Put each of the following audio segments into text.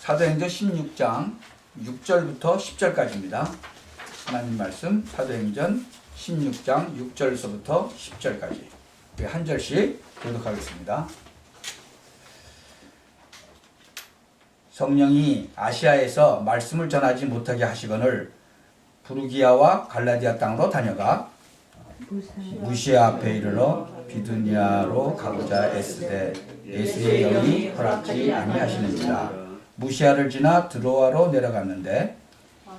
사도행전 16장 6절부터 10절까지입니다. 하나님 말씀 사도행전 16장 6절서부터 10절까지 한 절씩 교독하겠습니다. 성령이 아시아에서 말씀을 전하지 못하게 하시거늘 부르기아와 갈라디아 땅으로 다녀가 무시아 앞에 이르러 비두니아로 가고자 애쓰되 예수의 영이 허락지 아니하시는지라. 무시아를 지나 드로아로 내려갔는데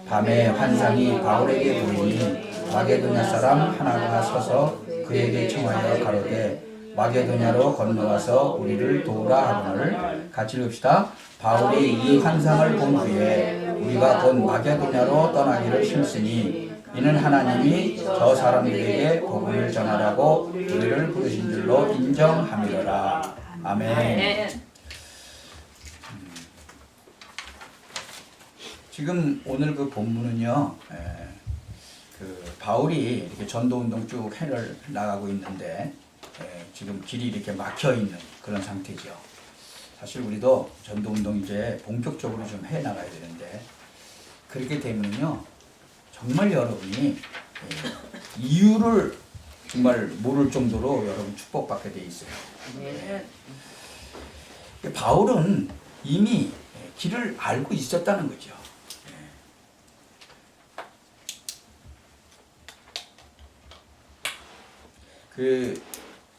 밤에 환상이 바울에게 보이니 마게도냐 사람 하나가 서서 그에게 청하여 가로되 마게도냐로 건너와서 우리를 도우라 하거늘 같이 읽읍시다. 바울이 이 환상을 본 후에 우리가 곧 마게도냐로 떠나기를 힘쓰니 이는 하나님이 저 사람들에게 복음을 전하라고 우리를 부르신 줄로 인정함이로라. 아멘. 지금 오늘 그 본문은요, 그 바울이 이렇게 전도운동 쭉 해를 나가고 있는데 지금 길이 이렇게 막혀 있는 그런 상태죠. 사실 우리도 전도운동 이제 본격적으로 좀 해 나가야 되는데 그렇게 되면요, 정말 여러분이 이유를 정말 모를 정도로 여러분 축복받게 돼 있어요. 바울은 이미 길을 알고 있었다는 거죠. 그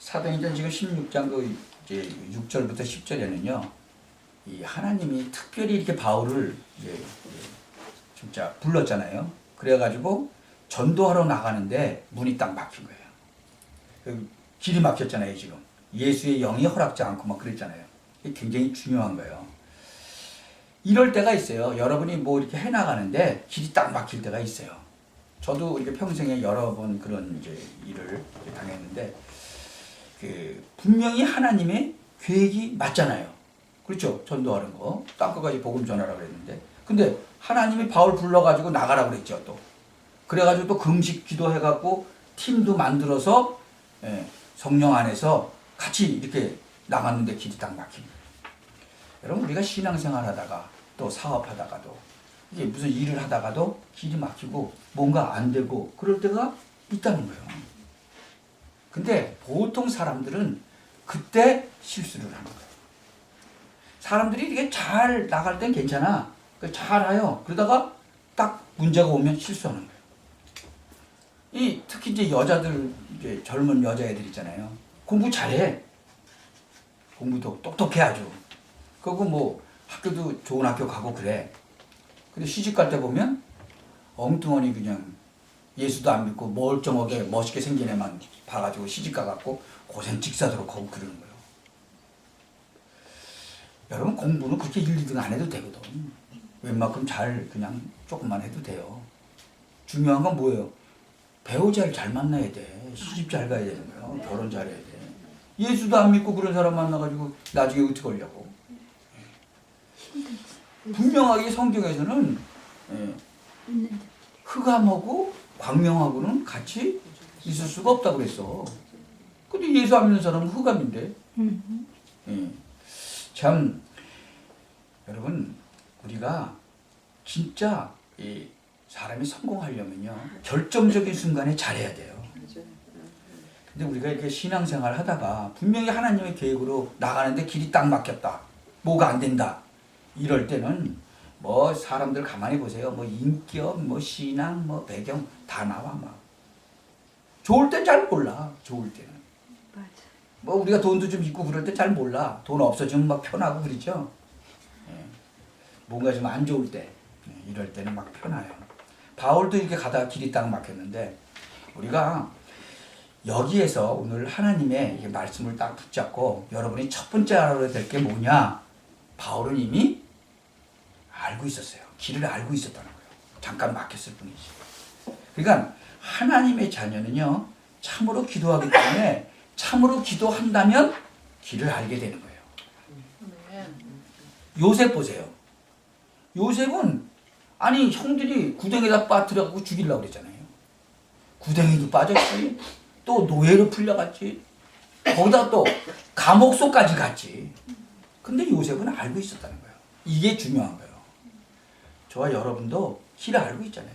사도행전 지금 16장 그 이제 6절부터 10절에는요, 이 하나님이 특별히 이렇게 바울을 이제 진짜 불렀잖아요. 그래가지고 전도하러 나가는데 문이 딱 막힌 거예요. 그 길이 막혔잖아요. 지금 예수의 영이 허락지 않고 막 그랬잖아요. 이게 굉장히 중요한 거예요. 이럴 때가 있어요. 여러분이 뭐 이렇게 해나가는데 길이 딱 막힐 때가 있어요. 저도 이렇게 평생에 여러 번 그런 이제 일을 당했는데, 그 분명히 하나님의 계획이 맞잖아요. 그렇죠? 전도하는 거, 땅끝까지 복음 전하라고 그랬는데, 근데 하나님이 바울 불러가지고 나가라고 그랬죠. 또 그래가지고 또 금식 기도해갖고 팀도 만들어서 성령 안에서 같이 이렇게 나갔는데 길이 딱 막힙니다. 여러분, 우리가 신앙생활 하다가 또 사업하다가도 이게 무슨 일을 하다가도 길이 막히고 뭔가 안 되고 그럴 때가 있다는 거예요. 근데 보통 사람들은 그때 실수를 하는 거예요. 사람들이 이렇게 잘 나갈 땐 괜찮아. 잘해요. 그러다가 딱 문제가 오면 실수하는 거예요. 특히 이제 여자들, 이제 젊은 여자애들 있잖아요. 공부 잘해. 공부도 똑똑해 아주. 그리고 뭐 학교도 좋은 학교 가고 그래. 근데 시집 갈 때 보면 엉뚱하니 그냥 예수도 안 믿고 멀쩡하게 멋있게 생긴 애만 봐가지고 시집 가갖고 고생 직사도록 하고 그러는 거예요. 여러분, 공부는 그렇게 1, 2등 안 해도 되거든. 웬만큼 잘 그냥 조금만 해도 돼요. 중요한 건 뭐예요? 배우자를 잘 만나야 돼. 시집 잘 가야 되는 거예요. 결혼 잘해야 돼. 예수도 안 믿고 그런 사람 만나가지고 나중에 어떻게 하려고. 분명하게 성경에서는 흑암하고 광명하고는 같이 있을 수가 없다고 그랬어. 근데 예수 안 믿는 사람은 흑암인데. 참 여러분, 우리가 진짜 이 사람이 성공하려면요, 결정적인 순간에 잘해야 돼요. 근데 우리가 이렇게 신앙생활 하다가 분명히 하나님의 계획으로 나가는데 길이 딱 막혔다, 뭐가 안 된다, 이럴 때는 뭐 사람들 가만히 보세요. 뭐 인격, 뭐 신앙, 뭐 배경 다 나와. 막 좋을 땐 잘 몰라. 좋을 때는 뭐 우리가 돈도 좀 있고 그럴 때 잘 몰라. 돈 없어지면 막 편하고 그러죠. 뭔가 좀 안 좋을 때, 이럴 때는 막 편해요. 바울도 이렇게 가다가 길이 딱 막혔는데, 우리가 여기에서 오늘 하나님의 말씀을 딱 붙잡고 여러분이 첫 번째 알아야 될 게 뭐냐? 바울은 이미 알고 있었어요. 길을 알고 있었다는 거예요. 잠깐 막혔을 뿐이지. 그러니까 하나님의 자녀는요, 참으로 기도하기 때문에 참으로 기도한다면 길을 알게 되는 거예요. 요셉 보세요. 요셉은 아니 형들이 구덩이에다 빠뜨려갖고 죽이려고 그랬잖아요. 구덩이도 빠졌지, 또 노예로 풀려갔지, 거기다 또 감옥소까지 갔지. 근데 요셉은 알고 있었다는 거예요. 이게 중요한 거예요. 저와 여러분도 길을 알고 있잖아요.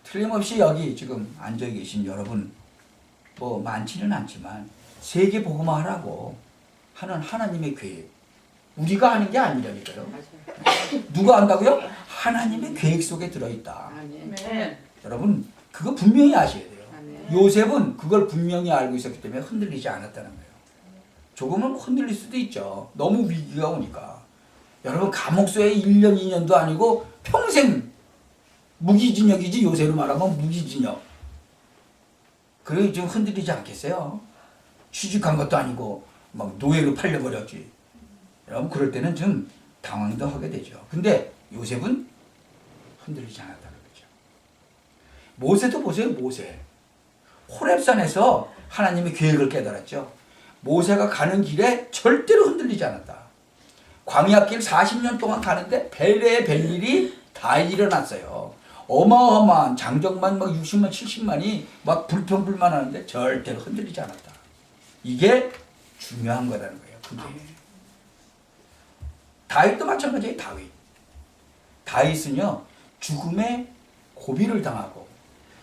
틀림없이 여기 지금 앉아 계신 여러분 뭐 많지는 않지만 세계 복음화하라고 하는 하나님의 계획 우리가 하는 게 아니라니까요. 누가 한다고요? 하나님의 계획 속에 들어있다. 아멘. 여러분 그거 분명히 아셔야 돼요. 아멘. 요셉은 그걸 분명히 알고 있었기 때문에 흔들리지 않았다는 거예요. 조금은 흔들릴 수도 있죠. 너무 위기가 오니까. 여러분 감옥소에 1년 2년도 아니고 평생 무기징역이지. 요새로 말하면 무기징역. 그래 좀 흔들리지 않겠어요? 취직한 것도 아니고 막 노예로 팔려버렸지. 여러분 그럴 때는 좀 당황도 하게 되죠. 근데 요셉은 흔들리지 않았다는 거죠. 모세도 보세요. 모세. 호렙산에서 하나님의 계획을 깨달았죠. 모세가 가는 길에 절대로 흔들리지 않았다. 광야길 40년 동안 가는데 별의 별일이 다 일어났어요. 어마어마한 장정만 막 60만 70만이 막 불평불만하는데 절대로 흔들리지 않았다. 이게 중요한 거라는 거예요. 그게. 다윗도 마찬가지예요. 다윗은요 죽음의 고비를 당하고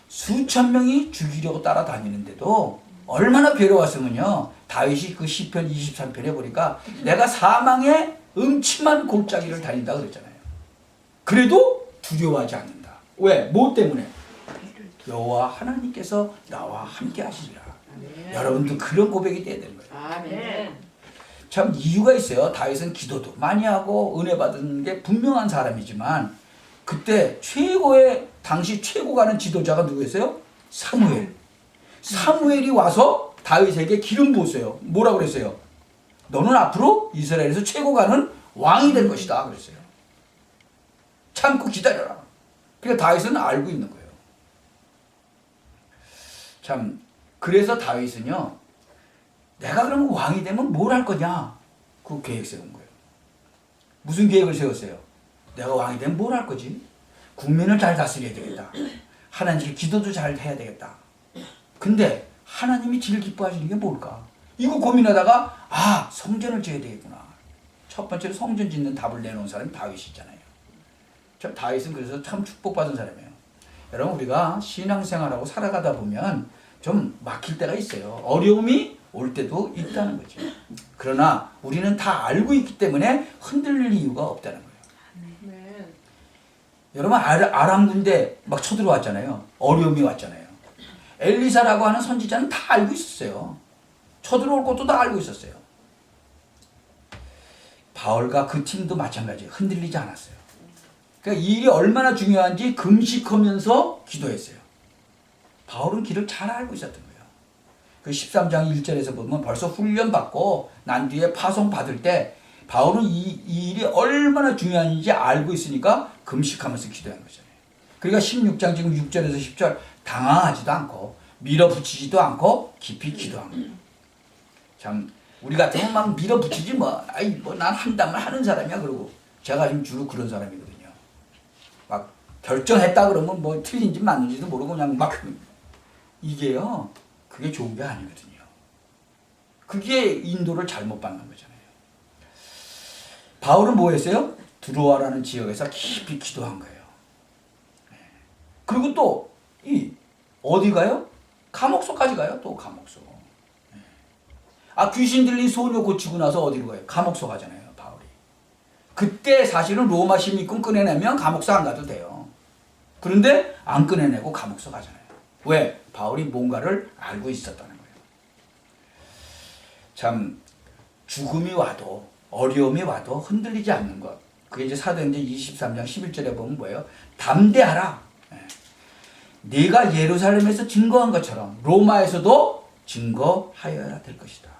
수천 명이 죽이려고 따라다니는데도 얼마나 괴로웠으면요 다윗이 그 시편 23편에 보니까 내가 사망의 음침한 골짜기를 다닌다 그랬잖아요. 그래도 두려워하지 않는다. 왜? 뭐 때문에? 여호와 하나님께서 나와 함께 하시리라. 여러분도 그런 고백이 돼야 되는 거예요. 아멘. 참 이유가 있어요. 다윗은 기도도 많이 하고 은혜 받은 게 분명한 사람이지만 그때 당시 최고 가는 지도자가 누구였어요? 사무엘. 사무엘이 와서 다윗에게 기름 부었어요. 뭐라 그랬어요? 너는 앞으로 이스라엘에서 최고 가는 왕이 될 것이다 그랬어요. 참고 기다려라. 그러니까 다윗은 알고 있는 거예요. 참 그래서 다윗은요 내가 그러면 왕이 되면 뭘 할 거냐? 그 계획 세운 거예요. 무슨 계획을 세웠어요? 내가 왕이 되면 뭘 할 거지? 국민을 잘 다스려야 되겠다. 하나님께 기도도 잘 해야 되겠다. 근데 하나님이 제일 기뻐하시는 게 뭘까? 이거 고민하다가 성전을 지어야 되겠구나. 첫 번째로 성전 짓는 답을 내놓은 사람이 다윗이잖아요. 참 다윗은 그래서 참 축복받은 사람이에요. 여러분 우리가 신앙생활하고 살아가다 보면 좀 막힐 때가 있어요. 어려움이 올 때도 있다는 거죠. 그러나 우리는 다 알고 있기 때문에 흔들릴 이유가 없다는 거예요. 아멘. 여러분 아람 군대 막 쳐들어왔잖아요. 어려움이 왔잖아요. 엘리사라고 하는 선지자는 다 알고 있었어요. 쳐들어올 것도 다 알고 있었어요. 바울과 그 팀도 마찬가지예요. 흔들리지 않았어요. 그러니까 이 일이 얼마나 중요한지 금식하면서 기도했어요. 바울은 길을 잘 알고 있었던 거예요. 그 13장 1절에서 보면 벌써 훈련받고 난 뒤에 파송받을 때 바울은 이 일이 얼마나 중요한지 알고 있으니까 금식하면서 기도한 거잖아요. 그러니까 16장 지금 6절에서 10절 당황하지도 않고 밀어붙이지도 않고 깊이 기도한 거예요. 참 우리 같으면 막 밀어붙이지 난 한다면 하는 사람이야. 그러고 제가 지금 주로 그런 사람이거든요. 막 결정했다 그러면 뭐 틀린지 맞는지도 모르고 그냥 막 이게요. 그게 좋은 게 아니거든요. 그게 인도를 잘못 받는 거잖아요. 바울은 뭐 했어요? 두로아라는 지역에서 깊이 기도한 거예요. 그리고 또 어디 가요? 감옥소까지 가요. 또 감옥소. 귀신 들린 소녀 고치고 나서 어디로 가요? 감옥소 가잖아요. 바울이. 그때 사실은 로마 시민권 꺼내내면 감옥소 안 가도 돼요. 그런데 안 꺼내내고 감옥소 가잖아요. 왜? 바울이 뭔가를 알고 있었다는 거예요. 참 죽음이 와도 어려움이 와도 흔들리지 않는 것. 그게 이제 사도행전 23장 11절에 보면 뭐예요? 담대하라. 네가 예루살렘에서 증거한 것처럼 로마에서도 증거하여야 될 것이다.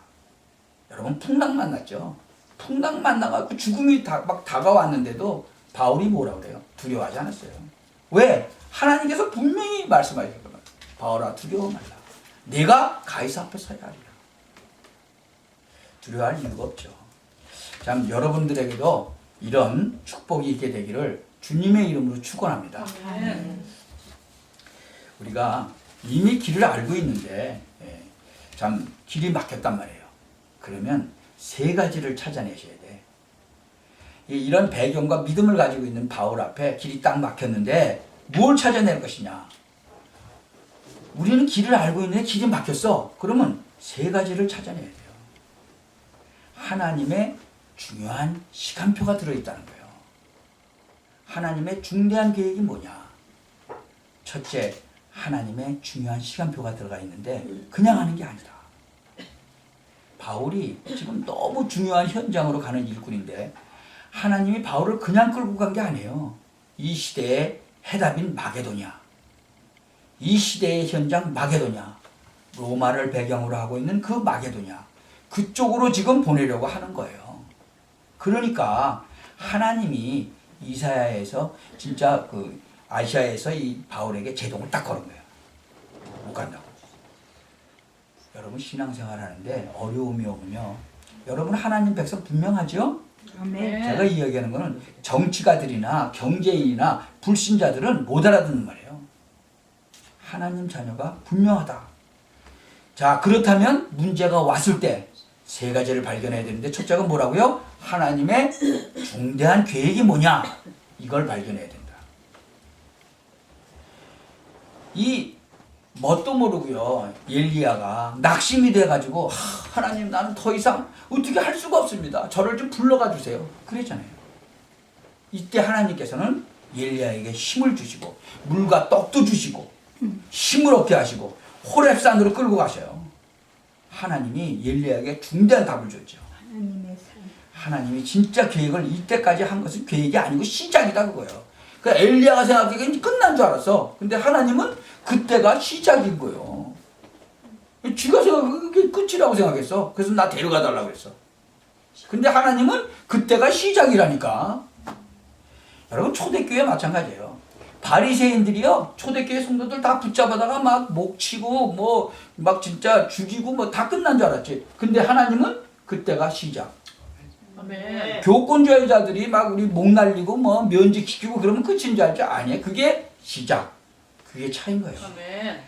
여러분 풍랑 만났죠? 풍랑 만나가지고 죽음이 막 다가왔는데도 바울이 뭐라고 그래요? 두려워하지 않았어요. 왜? 하나님께서 분명히 말씀하셨거든요. 바울아 두려워 말라. 내가 가이사 앞에 서야 하리라. 두려워할 이유가 없죠. 참 여러분들에게도 이런 축복이 있게 되기를 주님의 이름으로 축원합니다. 우리가 이미 길을 알고 있는데 참 길이 막혔단 말이에요. 그러면 세 가지를 찾아내셔야 돼. 이런 배경과 믿음을 가지고 있는 바울 앞에 길이 딱 막혔는데 뭘 찾아낼 것이냐? 우리는 길을 알고 있는데 길이 막혔어. 그러면 세 가지를 찾아내야 돼요. 하나님의 중요한 시간표가 들어있다는 거예요. 하나님의 중대한 계획이 뭐냐? 첫째, 하나님의 중요한 시간표가 들어가 있는데 그냥 하는 게 아니다. 바울이 지금 너무 중요한 현장으로 가는 일꾼인데 하나님이 바울을 그냥 끌고 간 게 아니에요. 이 시대의 해답인 마게도냐, 이 시대의 현장 마게도냐, 로마를 배경으로 하고 있는 그 마게도냐, 그쪽으로 지금 보내려고 하는 거예요. 그러니까 하나님이 이사야에서 진짜 그 아시아에서 이 바울에게 제동을 딱 걸은 거예요. 못 간다고. 여러분 신앙생활 하는데 어려움이 오면요, 여러분 하나님 백성 분명하죠? 아멘. 제가 이야기하는 거는 정치가들이나 경제인이나 불신자들은 못 알아듣는 말이에요. 하나님 자녀가 분명하다. 자, 그렇다면 문제가 왔을 때 세 가지를 발견해야 되는데 첫째가 뭐라고요? 하나님의 중대한 계획이 뭐냐? 이걸 발견해야 된다. 이 뭣도 모르고요, 엘리야가 낙심이 돼가지고 하나님 나는 더 이상 어떻게 할 수가 없습니다. 저를 좀 불러가 주세요. 그랬잖아요. 이때 하나님께서는 엘리야에게 힘을 주시고 물과 떡도 주시고 힘을 얻게 하시고 호렙산으로 끌고 가셔요. 하나님이 엘리야에게 중대한 답을 줬죠. 하나님이 진짜 계획을 이때까지 한 것은 계획이 아니고 시작이다 그거예요. 그러니까 엘리야가 생각하기엔 끝난 줄 알았어. 근데 하나님은 그때가 시작인 거예요. 쥐가 생각하기엔 그게 끝이라고 생각했어. 그래서 나 데려가 달라고 그랬어. 근데 하나님은 그때가 시작이라니까. 여러분 초대교회 마찬가지예요. 바리새인들이요, 초대교회 성도들 다 붙잡아다가 막 목치고 뭐 막 진짜 죽이고 뭐 다 끝난 줄 알았지. 근데 하나님은 그때가 시작. 아멘. 교권주의자들이 막 우리 목 날리고 뭐 면직시키고 그러면 끝인 줄 알죠? 아니에요. 그게 시작. 그게 차인 거예요. 아멘.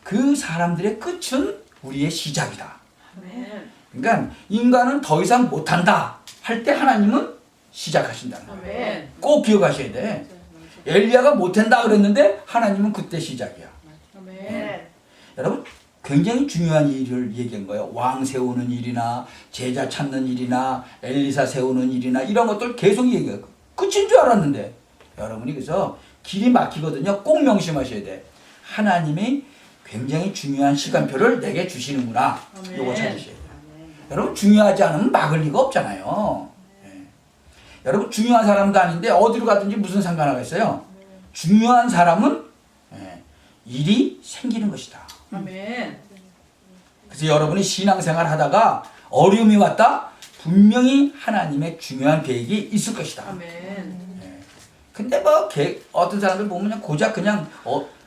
그 사람들의 끝은 우리의 시작이다. 아멘. 그러니까 인간은 더 이상 못한다 할 때 하나님은 시작하신다는 거예요. 아멘. 꼭 기억하셔야 돼. 엘리야가 못한다 그랬는데 하나님은 그때 시작이야. 아멘. 여러분 굉장히 중요한 일을 얘기한 거예요. 왕 세우는 일이나 제자 찾는 일이나 엘리사 세우는 일이나 이런 것들 계속 얘기해요. 끝인 줄 알았는데 여러분이 그래서 길이 막히거든요. 꼭 명심하셔야 돼. 하나님이 굉장히 중요한 시간표를 내게 주시는구나. 아멘. 요거 찾으셔야 돼요. 여러분 중요하지 않으면 막을 리가 없잖아요. 예. 여러분 중요한 사람도 아닌데 어디로 가든지 무슨 상관이 있어요? 중요한 사람은 일이 생기는 것이다. 아멘. 그래서 여러분이 신앙생활 하다가 어려움이 왔다? 분명히 하나님의 중요한 계획이 있을 것이다. 아멘. 근데 뭐 어떤 사람들 보면 그냥 고작 그냥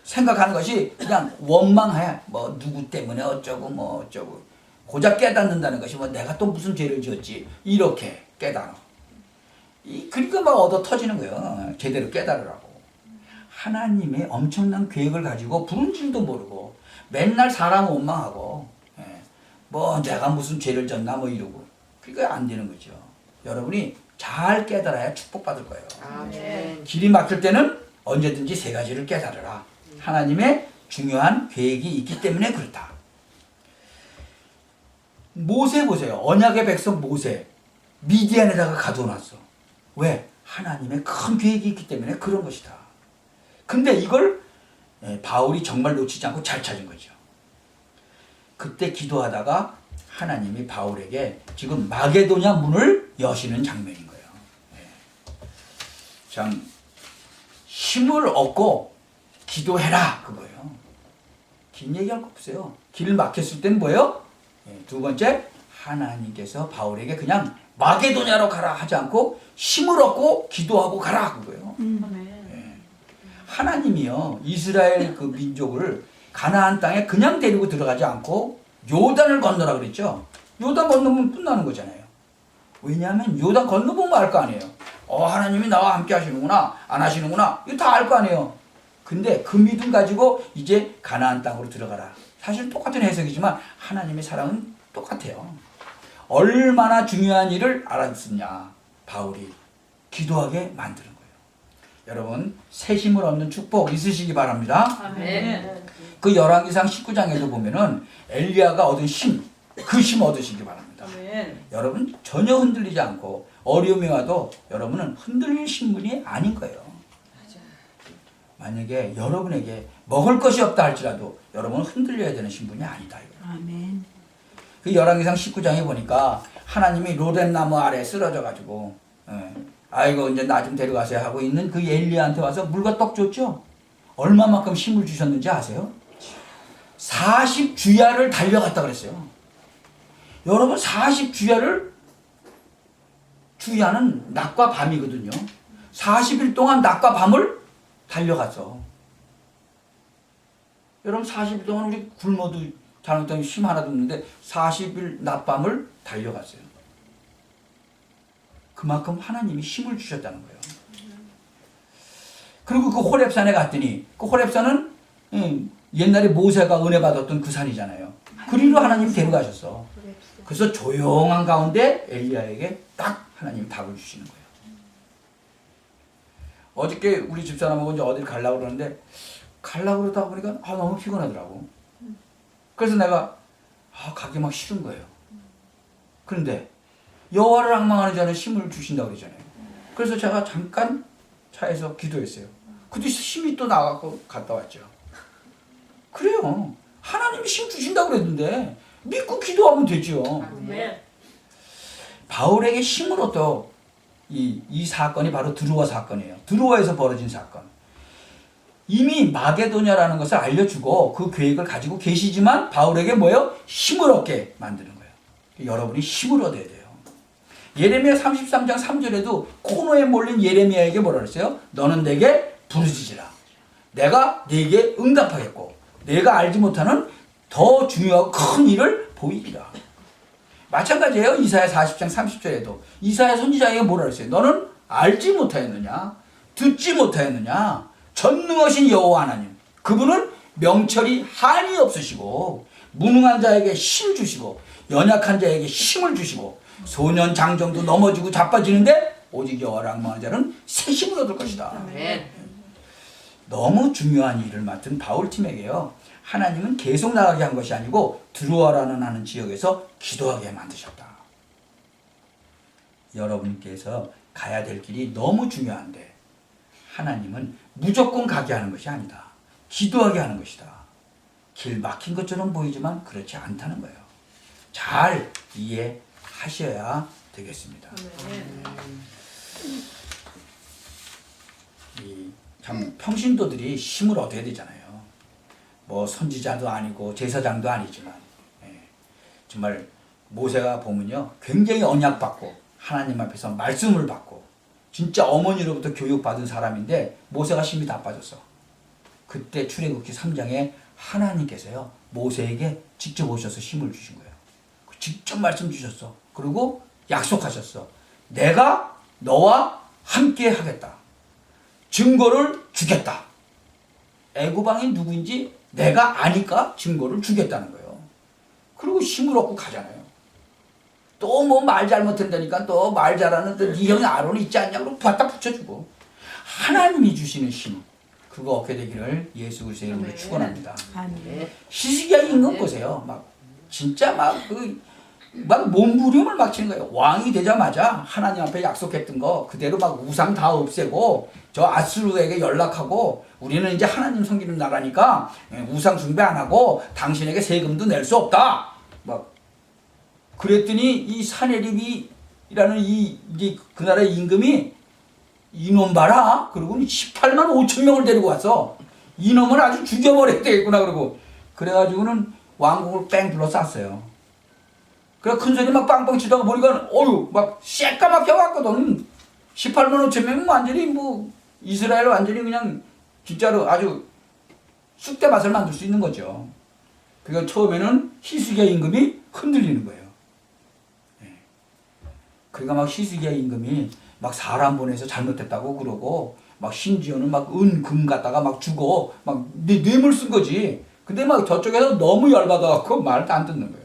생각하는 것이 그냥 원망해. 뭐 누구 때문에 어쩌고 뭐 어쩌고. 고작 깨닫는다는 것이 뭐 내가 또 무슨 죄를 지었지. 이렇게 깨달아. 그러니까 막 얻어 터지는 거예요. 제대로 깨달으라고. 하나님의 엄청난 계획을 가지고 부른 줄도 모르고 맨날 사람 원망하고 뭐 내가 무슨 죄를 졌나 뭐 이러고 그러니까 안 되는 거죠. 여러분이 잘 깨달아야 축복받을 거예요. 아멘. 길이 막힐 때는 언제든지 세 가지를 깨달으라. 하나님의 중요한 계획이 있기 때문에 그렇다. 모세 보세요. 언약의 백성 모세 미디안에다가 가둬놨어. 왜? 하나님의 큰 계획이 있기 때문에 그런 것이다. 근데 이걸 바울이 정말 놓치지 않고 잘 찾은 거죠. 그때 기도하다가 하나님이 바울에게 지금 마게도냐 문을 여시는 장면인 거예요. 참 힘을 얻고 기도해라 그거예요. 긴 얘기할 거 없어요. 길 막혔을 때는 뭐예요? 두 번째, 하나님께서 바울에게 그냥 마게도냐로 가라 하지 않고 힘을 얻고 기도하고 가라 그거예요. 아멘. 하나님이요 이스라엘 그 민족을 가나안 땅에 그냥 데리고 들어가지 않고 요단을 건너라 그랬죠. 요단 건너면 끝나는 거잖아요. 왜냐하면 요단 건너보면 알 거 아니에요. 하나님이 나와 함께 하시는구나 안 하시는구나 이거 다 알 거 아니에요. 근데 그 믿음 가지고 이제 가나안 땅으로 들어가라. 사실 똑같은 해석이지만 하나님의 사랑은 똑같아요. 얼마나 중요한 일을 알았느냐. 바울이 기도하게 만드는 거예요. 여러분 새 힘을 얻는 축복 있으시기 바랍니다. 아멘. 그 열왕기상 19장에도 보면은 엘리야가 얻은 힘, 그 힘 얻으시기 바랍니다. 아멘. 여러분 전혀 흔들리지 않고 어려움이 와도 여러분은 흔들릴 신분이 아닌 거예요. 만약에 여러분에게 먹을 것이 없다 할지라도 여러분은 흔들려야 되는 신분이 아니다. 이거예요. 아멘. 그 열왕기상 19장에 보니까 하나님이 로뎀나무 아래 쓰러져 가지고 아이고 이제 나 좀 데려가세요 하고 있는 그 엘리야한테 와서 물과 떡 줬죠. 얼마만큼 힘을 주셨는지 아세요? 40주야를 달려갔다 그랬어요. 여러분 40주야를 주야는 낮과 밤이거든요. 40일 동안 낮과 밤을 달려갔어. 여러분 40일 동안 우리 굶어도 잘못하면 힘 하나도 없는데 40일 낮밤을 달려갔어요. 그만큼 하나님이 힘을 주셨다는 거예요. 그리고 그 호렙산에 갔더니 그 호렙산은 옛날에 모세가 은혜 받았던 그 산이잖아요. 그리로 하나님이 데려가셨어. 그래서 조용한 가운데 엘리야에게 딱 하나님이 답을 주시는 거예요. 어저께 우리 집사람하고 이제 어딜 가려고 그러는데 가려고 그러다 보니까 너무 피곤하더라고. 그래서 내가 가기 막 싫은 거예요. 그런데 여호와를 앙망하는 자는 힘을 주신다고 그러잖아요. 그래서 제가 잠깐 차에서 기도했어요. 근데 힘이 또 나가고 갔다 왔죠. 그래요. 하나님이 힘 주신다고 그랬는데 믿고 기도하면 되죠. 아멘. 바울에게 힘을 얻어 이 사건이 바로 드로아 사건이에요. 드로아에서 벌어진 사건. 이미 마게도냐라는 것을 알려주고 그 계획을 가지고 계시지만 바울에게 뭐예요? 힘을 얻게 만드는 거예요. 여러분이 힘을 얻어야 돼요. 예레미야 33장 3절에도 코너에 몰린 예레미야에게 뭐라 그랬어요? 너는 내게 부르짖으라. 내가 네게 응답하겠고 내가 알지 못하는 더 중요하고 큰 일을 보이리라. 마찬가지예요. 이사야 40장 30절에도 이사야 선지자에게 뭐라 그랬어요? 너는 알지 못하였느냐? 듣지 못하였느냐? 전능하신 여호와 하나님, 그분은 명철이 한이 없으시고 무능한 자에게 힘 주시고 연약한 자에게 힘을 주시고 소년 장정도 넘어지고 자빠지는데 오직 여호와를 앙망하는 자는 새 힘을 얻을 것이다. 아멘. 너무 중요한 일을 맡은 바울팀에게요, 하나님은 계속 나가게 한 것이 아니고 드로아라는 하는 지역에서 기도하게 만드셨다. 여러분께서 가야 될 길이 너무 중요한데 하나님은 무조건 가게 하는 것이 아니다. 기도하게 하는 것이다. 길 막힌 것처럼 보이지만 그렇지 않다는 거예요. 잘 이해하셔야 되겠습니다. 참 평신도들이 힘을 얻어야 되잖아요. 뭐 선지자도 아니고 제사장도 아니지만 정말 모세가 보면요 굉장히 언약받고 하나님 앞에서 말씀을 받고 진짜 어머니로부터 교육받은 사람인데 모세가 힘이 다 빠졌어. 그때 출애굽기 3장에 하나님께서요 모세에게 직접 오셔서 힘을 주신 거예요. 직접 말씀 주셨어. 그리고 약속하셨어. 내가 너와 함께 하겠다. 증거를 주겠다. 애굽왕이 누구인지 내가 아니까 증거를 주겠다는 거예요. 그리고 힘을 얻고 가잖아요. 또 뭐 말 잘못한다니까 또 말 잘하는 네 형이 아론이 있지 않냐 그러고 갖다 붙여주고 하나님이 주시는 힘 그거 얻게 되기를 예수 그리스도의 이름으로 축원합니다. 아멘. 히스기야 임금 보세요. 막 진짜 막 몸부림을 막 치는 거예요. 왕이 되자마자 하나님 앞에 약속했던 거 그대로 막 우상 다 없애고 저 아수르에게 연락하고 우리는 이제 하나님 섬기는 나라니까 우상 숭배 안 하고 당신에게 세금도 낼 수 없다. 막 그랬더니 이 사네립이라는 이제 그 나라의 임금이 이놈 봐라. 그러고 18만 5천 명을 데리고 와서 이놈을 아주 죽여버려야 되겠구나 그러고 그래가지고는 왕국을 뺑 둘러쌌어요. 그래 큰 소리 막 빵빵 치다가 보니까 막 새까맣게 왔거든. 18만 5천 명은 완전히 뭐 이스라엘 완전히 그냥 진짜로 아주 쑥대 맛을 만들 수 있는 거죠. 그러니까 처음에는 히스기야 임금이 흔들리는 거예요. 그러니까 막 히스기야 임금이 막 사람 보내서 잘못했다고 그러고 막 심지어는 막 금 갖다가 막 주고 막 뇌물 쓴 거지. 근데 막 저쪽에서 너무 열받아갖고 말도 안 듣는 거예요.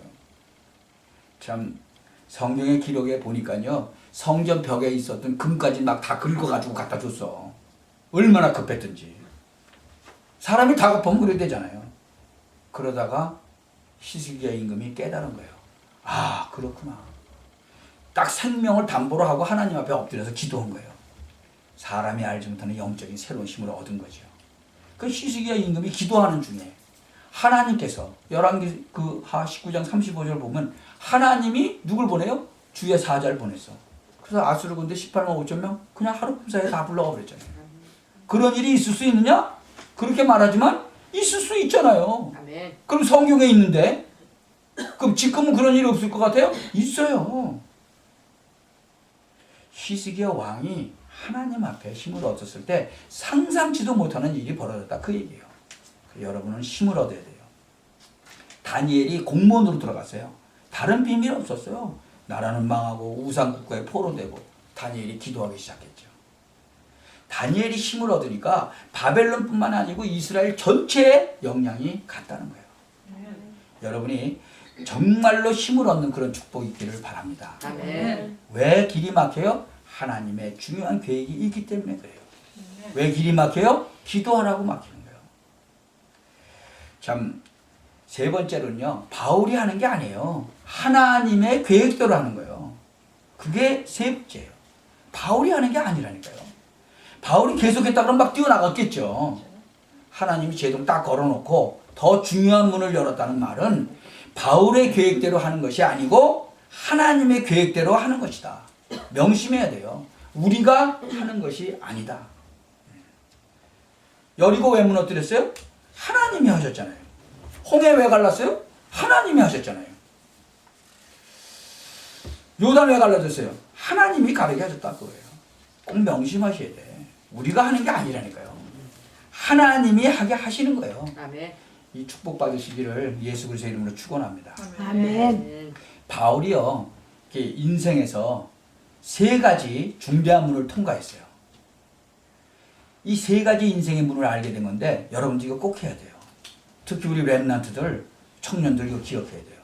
참 성경의 기록에 보니까요 성전 벽에 있었던 금까지 막 다 긁어가지고 갖다 줬어. 얼마나 급했든지. 사람이 다 급하면 그래야 되잖아요. 그러다가 히스기야 임금이 깨달은 거예요. 아, 그렇구나. 딱 생명을 담보로 하고 하나님 앞에 엎드려서 기도한 거예요. 사람이 알지 못하는 영적인 새로운 힘을 얻은 거죠. 그 히스기야 임금이 기도하는 중에 하나님께서 열왕기 그 하 19장 35절 보면 하나님이 누굴 보내요? 주의 사자를 보냈어. 그래서 아수르 군대 18만 5천 명 그냥 하루 사이에 다 불러가 버렸잖아요. 그런 일이 있을 수 있느냐? 그렇게 말하지만 있을 수 있잖아요. 아멘. 그럼 성경에 있는데 그럼 지금은 그런 일이 없을 것 같아요? 있어요. 히스기야 왕이 하나님 앞에 힘을 얻었을 때 상상치도 못하는 일이 벌어졌다 그 얘기예요. 여러분은 힘을 얻어야 돼요. 다니엘이 공무원으로 들어갔어요. 다른 비밀 없었어요. 나라는 망하고 우상 국가에 포로되고 다니엘이 기도하기 시작했죠. 다니엘이 힘을 얻으니까 바벨론뿐만 아니고 이스라엘 전체에 영향이 갔다는 거예요. 여러분이 정말로 힘을 얻는 그런 축복이 있기를 바랍니다. 아멘. 왜 길이 막혀요? 하나님의 중요한 계획이 있기 때문에 그래요. 왜 길이 막혀요? 기도하라고 막히는 거예요. 참, 세 번째로는요, 바울이 하는 게 아니에요. 하나님의 계획대로 하는 거예요. 그게 세 번째예요. 바울이 하는 게 아니라니까요. 바울이 계속했다 그러면 막 뛰어나갔겠죠. 하나님이 제동 딱 걸어놓고 더 중요한 문을 열었다는 말은 바울의 계획대로 하는 것이 아니고 하나님의 계획대로 하는 것이다. 명심해야 돼요. 우리가 하는 것이 아니다. 여리고 왜 무너뜨렸어요? 하나님이 하셨잖아요. 홍해 왜 갈랐어요? 하나님이 하셨잖아요. 요단 왜 갈라졌어요? 하나님이 가르게 하셨다 그거예요. 꼭 명심하셔야 돼. 우리가 하는 게 아니라니까요. 하나님이 하게 하시는 거예요. 아멘. 이 축복받으시기를 예수 그리스도의 이름으로 축원합니다. 아멘. 바울이요, 이렇게 인생에서 세 가지 중대한 문을 통과했어요. 이 세 가지 인생의 문을 알게 된 건데 여러분 이거 꼭 해야 돼요. 특히 우리 렘넌트들, 청년들 이거 기억해야 돼요.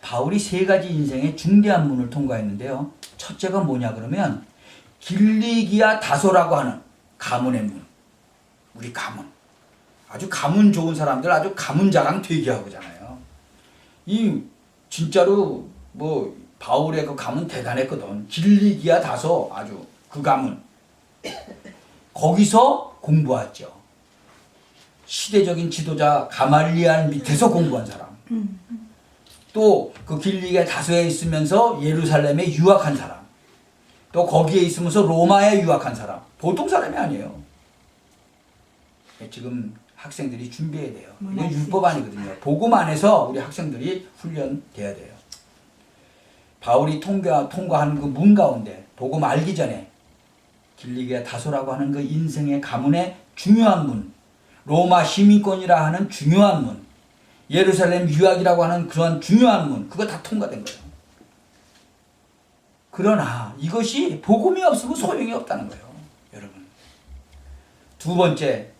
바울이 세 가지 인생의 중대한 문을 통과했는데요. 첫째가 뭐냐 그러면 길리기아 다소라고 하는 가문의 문. 우리 가문. 아주 가문 좋은 사람들 아주 가문 자랑 되게 하고잖아요. 이 진짜로 뭐 바울의 그 가문 대단했거든. 길리기아 다소 아주 그 가문. 거기서 공부했죠. 시대적인 지도자 가말리알 밑에서 공부한 사람. 또 그 길리기아 다소에 있으면서 예루살렘에 유학한 사람. 또 거기에 있으면서 로마에 유학한 사람. 보통 사람이 아니에요. 지금 학생들이 준비해야 돼요. 이건 율법 아니거든요. 복음 안에서 우리 학생들이 훈련돼야 돼요. 바울이 통과한 그 문 가운데 복음 알기 전에 길리기아 다소라고 하는 그 인생의 가문의 중요한 문, 로마 시민권이라 하는 중요한 문, 예루살렘 유학이라고 하는 그런 중요한 문, 그거 다 통과된 거예요. 그러나 이것이 복음이 없으면 소용이 없다는 거예요. 여러분. 두 번째,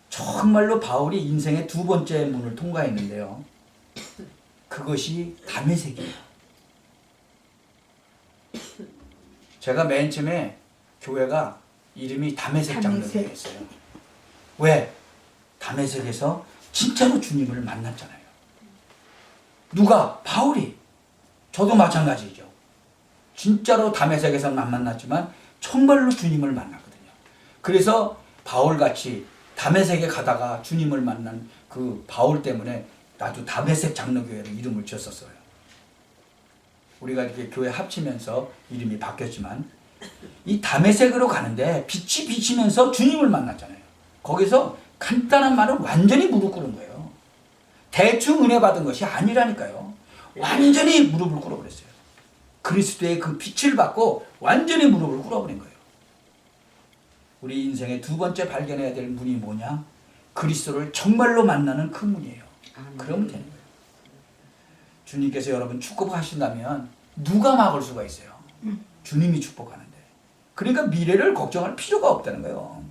정말로 바울이 인생의 두 번째 문을 통과했는데요. 그것이 다메섹이에요. 제가 맨 처음에 교회가 이름이 다메섹 장로교회였어요. 왜? 다메섹에서 진짜로 주님을 만났잖아요. 누가? 바울이. 저도 마찬가지죠. 진짜로 다메섹에서 만났지만 정말로 주님을 만났거든요. 그래서 바울같이 다메섹에 가다가 주님을 만난 그 바울 때문에 나도 다메섹 장로교회로 이름을 지었었어요. 우리가 이렇게 교회 합치면서 이름이 바뀌었지만 이 다메섹으로 가는데 빛이 비치면서 주님을 만났잖아요. 거기서 간단한 말은 완전히 무릎 꿇은 거예요. 대충 은혜 받은 것이 아니라니까요. 완전히 무릎을 꿇어버렸어요. 그리스도의 그 빛을 받고 완전히 무릎을 꿇어버린 거예요. 우리 인생의 두 번째 발견해야 될 문이 뭐냐? 그리스도를 정말로 만나는 그 문이에요. 그러면 되는 거예요. 주님께서 여러분 축복하신다면 누가 막을 수가 있어요? 주님이 축복하는데. 그러니까 미래를 걱정할 필요가 없다는 거예요.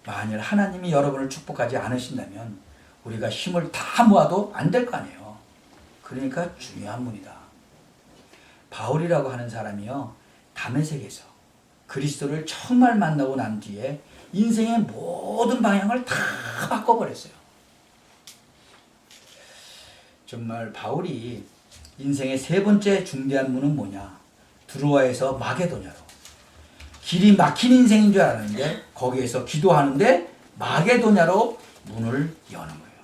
만일 하나님이 여러분을 축복하지 않으신다면 우리가 힘을 다 모아도 안 될 거 아니에요. 그러니까 중요한 문이다. 바울이라고 하는 사람이요, 다메섹에서 그리스도를 정말 만나고 난 뒤에 인생의 모든 방향을 다 바꿔버렸어요. 정말 바울이 인생의 세 번째 중대한 문은 뭐냐? 드로아에서 마게도냐로. 길이 막힌 인생인 줄 알았는데 거기에서 기도하는데 마게도냐로 문을 여는 거예요.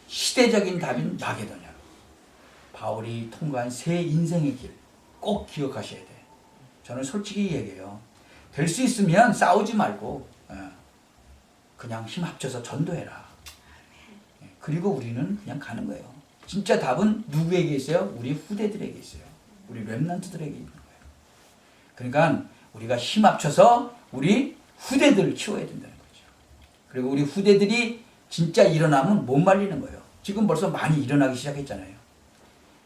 시대적인 답인 마게도냐로. 바울이 통과한 새 인생의 길 꼭 기억하셔야 돼. 저는 솔직히 얘기해요. 될 수 있으면 싸우지 말고 그냥 힘 합쳐서 전도해라. 그리고 우리는 그냥 가는 거예요. 진짜 답은 누구에게 있어요? 우리 후대들에게 있어요. 우리 렘넌트들에게 있는 거예요. 그러니까 우리가 힘 합쳐서 우리 후대들을 키워야 된다는 거죠. 그리고 우리 후대들이 진짜 일어나면 못 말리는 거예요. 지금 벌써 많이 일어나기 시작했잖아요.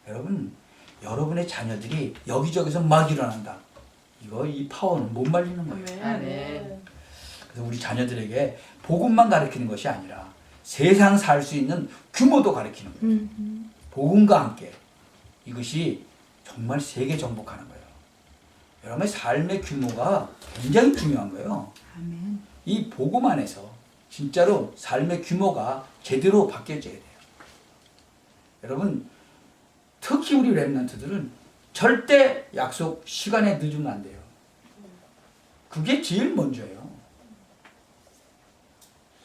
여러분, 여러분의 자녀들이 여기저기서 막 일어난다. 이 파워는 못 말리는 거예요. 아멘. 그래서 우리 자녀들에게 복음만 가르치는 것이 아니라 세상 살 수 있는 규모도 가르치는 거예요. 복음과 함께 이것이 정말 세계 정복하는 거예요. 여러분의 삶의 규모가 굉장히 중요한 거예요. 아멘. 이 복음 안에서 진짜로 삶의 규모가 제대로 바뀌어져야 돼요. 여러분, 특히 우리 렘넌트들은 절대 약속 시간에 늦으면 안 돼요. 그게 제일 먼저예요.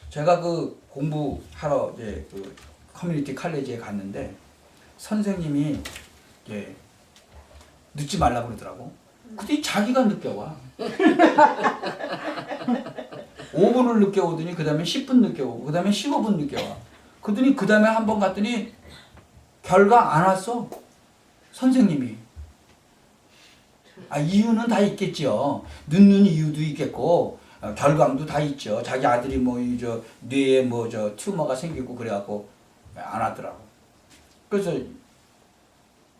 제가 그 공부하러 이제 그 커뮤니티 칼리지에 갔는데 선생님이 늦지 말라고 그러더라고. 근데 자기가 늦게 와. 5분을 늦게 오더니 그 다음에 10분 늦게 오고 그 다음에 15분 늦게 와. 그러더니 그 다음에 한 번 갔더니 결과 안 왔어. 선생님이. 이유는 다 있겠지요. 늦는 이유도 있겠고 결과도 다 있죠. 자기 아들이 뇌에 튜머가 생기고 그래갖고 안 하더라고. 그래서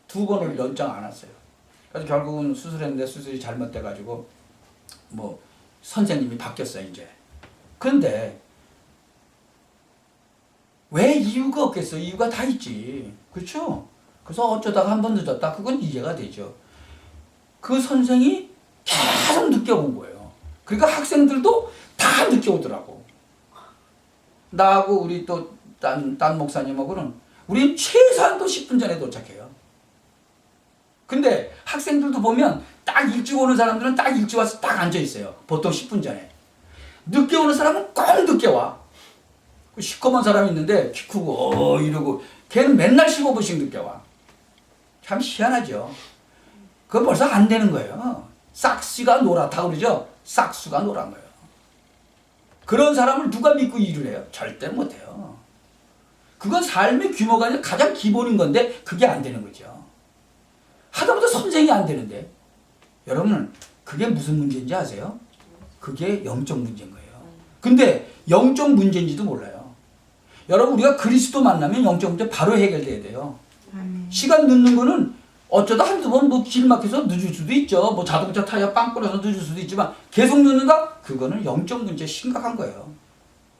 2번을 연장 안 왔어요. 그래서 결국은 수술했는데 수술이 잘못돼가지고 선생님이 바뀌었어요 이제. 그런데 왜 이유가 없겠어? 이유가 다 있지. 그렇죠? 그래서 어쩌다가 한 번 늦었다. 그건 이해가 되죠. 그 선생이 계속 늦게 온 거예요. 그러니까 학생들도 다 늦게 오더라고. 나하고 우리 또 딴 목사님하고는 우린 최소한도 10분 전에 도착해요. 근데 학생들도 보면 딱 일찍 오는 사람들은 딱 일찍 와서 딱 앉아 있어요. 보통 10분 전에. 늦게 오는 사람은 꼭 늦게 와. 시커먼 사람이 있는데 키 크고 이러고 걔는 맨날 15분씩 늦게 와. 참 희한하죠. 그건 벌써 안 되는 거예요. 싹시가 노랗다고 그러죠. 싹수가 노란 거예요. 그런 사람을 누가 믿고 일을 해요? 절대 못해요. 그건 삶의 규모가 아니라 가장 기본인 건데 그게 안 되는 거죠. 하다보다 선생이 안 되는데 여러분 그게 무슨 문제인지 아세요? 그게 영적 문제인 거예요. 근데 영적 문제인지도 몰라요. 여러분 우리가 그리스도 만나면 영적 문제 바로 해결돼야 돼요. 시간 늦는 거는 어쩌다 한두 번 길 막혀서 늦을 수도 있죠. 자동차 타이어 빵 끊어서 늦을 수도 있지만 계속 늦는다? 그거는 영적 문제 심각한 거예요.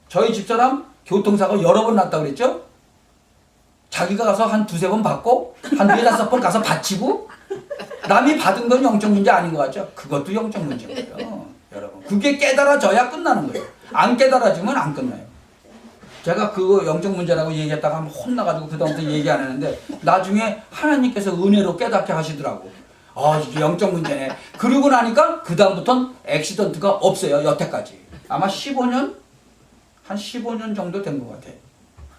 저희 집사람 교통사고 여러 번 났다고 그랬죠? 자기가 가서 한 2-3번 받고 한 4-5번 가서 바치고 남이 받은 건 영적 문제 아닌 것 같죠? 그것도 영적 문제인 거예요. 여러분 그게 깨달아져야 끝나는 거예요. 안 깨달아지면 안 끝나요. 제가 그거 영적 문제라고 얘기했다가 한번 혼나가지고 그다음부터 얘기 안 했는데 나중에 하나님께서 은혜로 깨닫게 하시더라고. 이게 영적 문제네. 그러고 나니까 그다음부터는 액시던트가 없어요. 여태까지. 아마 15년? 한 15년 정도 된 것 같아.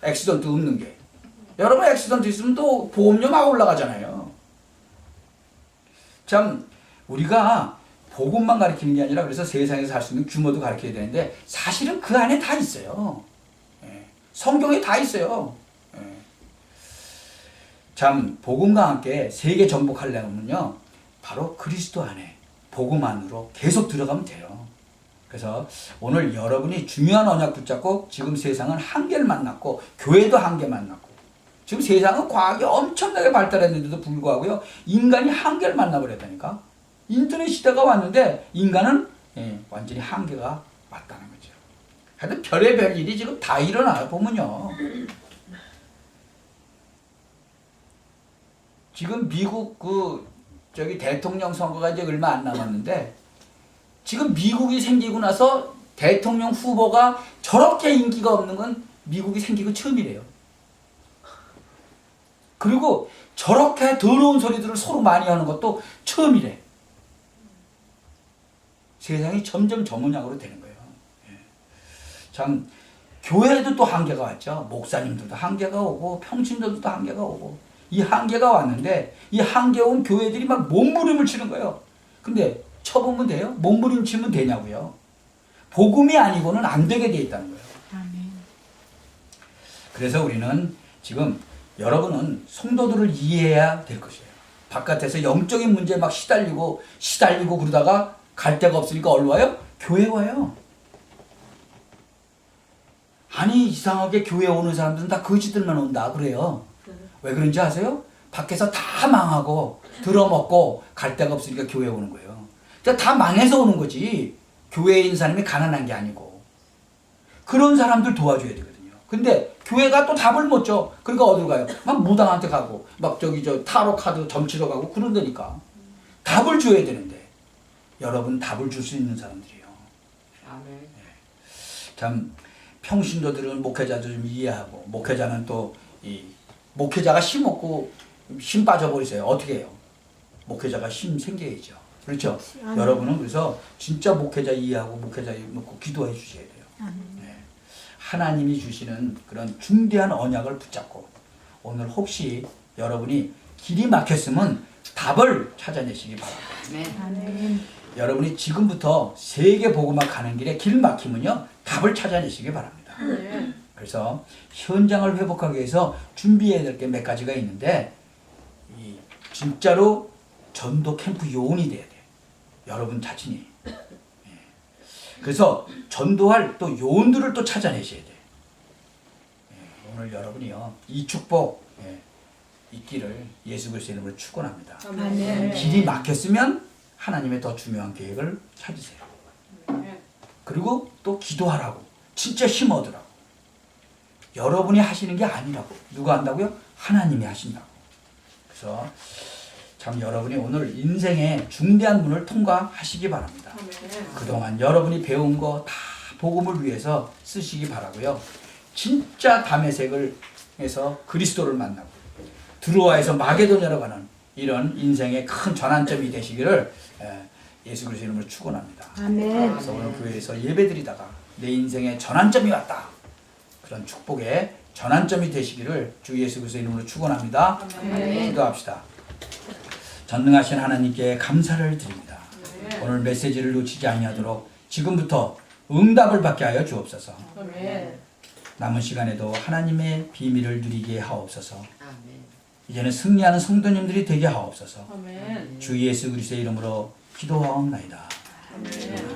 액시던트 없는 게. 여러분 액시던트 있으면 또 보험료 막 올라가잖아요. 참 우리가 복음만 가르치는 게 아니라 그래서 세상에서 살 수 있는 규모도 가르쳐야 되는데 사실은 그 안에 다 있어요. 성경에 다 있어요. 참 복음과 함께 세계 정복하려면요 바로 그리스도 안에 복음 안으로 계속 들어가면 돼요. 그래서 오늘 여러분이 중요한 언약 붙잡고 지금 세상은 한계를 만났고 교회도 한계 만났고 지금 세상은 과학이 엄청나게 발달했는데도 불구하고요 인간이 한계를 만나버렸다니까. 인터넷 시대가 왔는데 인간은 완전히 한계가 왔다는 거죠. 하여튼 별의별 일이 지금 다 일어나요 보면요. 지금 미국 저기 대통령 선거가 이제 얼마 안 남았는데 지금 미국이 생기고 나서 대통령 후보가 저렇게 인기가 없는 건 미국이 생기고 처음이래요. 그리고 저렇게 더러운 소리들을 서로 많이 하는 것도 처음이래. 세상이 점점 저 모양으로 되는 거예요. 예. 참 교회에도 또 한계가 왔죠. 목사님들도 한계가 오고 평신도들도 한계가 오고 이 한계가 왔는데 이 한계 온 교회들이 막 몸부림을 치는 거예요. 근데 쳐보면 돼요? 몸부림 치면 되냐고요. 복음이 아니고는 안 되게 돼 있다는 거예요. 아멘. 그래서 우리는 지금 여러분은 성도들을 이해해야 될 것이에요. 바깥에서 영적인 문제에 막 시달리고 그러다가 갈 데가 없으니까 어디로 와요? 교회 와요. 아니 이상하게 교회 오는 사람들은 다 거지들만 온다 그래요. 왜 그런지 아세요? 밖에서 다 망하고 들어먹고 갈 데가 없으니까 교회 오는 거예요. 그러니까 다 망해서 오는 거지. 교회에 있는 사람이 가난한 게 아니고. 그런 사람들 도와줘야 되거든요. 근데 교회가 또 답을 못 줘. 그러니까 어디로 가요? 막 무당한테 가고 막 저기 저 타로 카드 점치러 가고 그런다니까. 답을 줘야 되는데 여러분 답을 줄 수 있는 사람들이에요. 아멘. 참 평신도들은 목회자도 좀 이해하고 목회자는 또 이 목회자가 힘 없고 힘 빠져버리세요. 어떻게 해요? 목회자가 힘 생겨야죠. 그렇죠? 아멘. 여러분은 그래서 진짜 목회자 이해하고 목회자 놓고 기도해 주셔야 돼요. 네. 하나님이 주시는 그런 중대한 언약을 붙잡고 오늘 혹시 여러분이 길이 막혔으면 답을 찾아내시기 바랍니다. 아멘. 아멘. 여러분이 지금부터 세계 복음화 가는 길에 길 막히면요 답을 찾아내시기 바랍니다. 그래서 현장을 회복하기 위해서 준비해야 될 게 몇 가지가 있는데 이 진짜로 전도 캠프 요원이 돼야 돼요. 여러분 자신이. 예. 그래서 전도할 또 요원들을 또 찾아내셔야 돼요. 예. 오늘 여러분이요 이 축복 있기를 예수 그리스도의 이름으로 축원합니다. 아멘. 길이 막혔으면 하나님의 더 중요한 계획을 찾으세요. 그리고 또 기도하라고. 진짜 힘 얻으라고. 여러분이 하시는 게 아니라고. 누가 한다고요? 하나님이 하신다고. 그래서 참 여러분이 오늘 인생의 중대한 문을 통과하시기 바랍니다. 그동안 여러분이 배운 거 다 복음을 위해서 쓰시기 바라고요. 진짜 다메섹을 해서 그리스도를 만나고 드로아에서 마게도냐로 가는 이런 인생의 큰 전환점이 되시기를 예수 그리스도 이름으로 축원합니다. 아멘. 그래서 오늘 교회에서 예배드리다가 내 인생의 전환점이 왔다. 그런 축복의 전환점이 되시기를 주 예수 그리스도 이름으로 축원합니다. 아멘. 기도합시다. 전능하신 하나님께 감사를 드립니다. 오늘 메시지를 놓치지 아니하도록 지금부터 응답을 받게 하여 주옵소서. 남은 시간에도 하나님의 비밀을 누리게 하옵소서. 아멘. 이제는 승리하는 성도님들이 되게 하옵소서. 아멘. 주 예수 그리스도의 이름으로 기도하옵나이다. 아멘.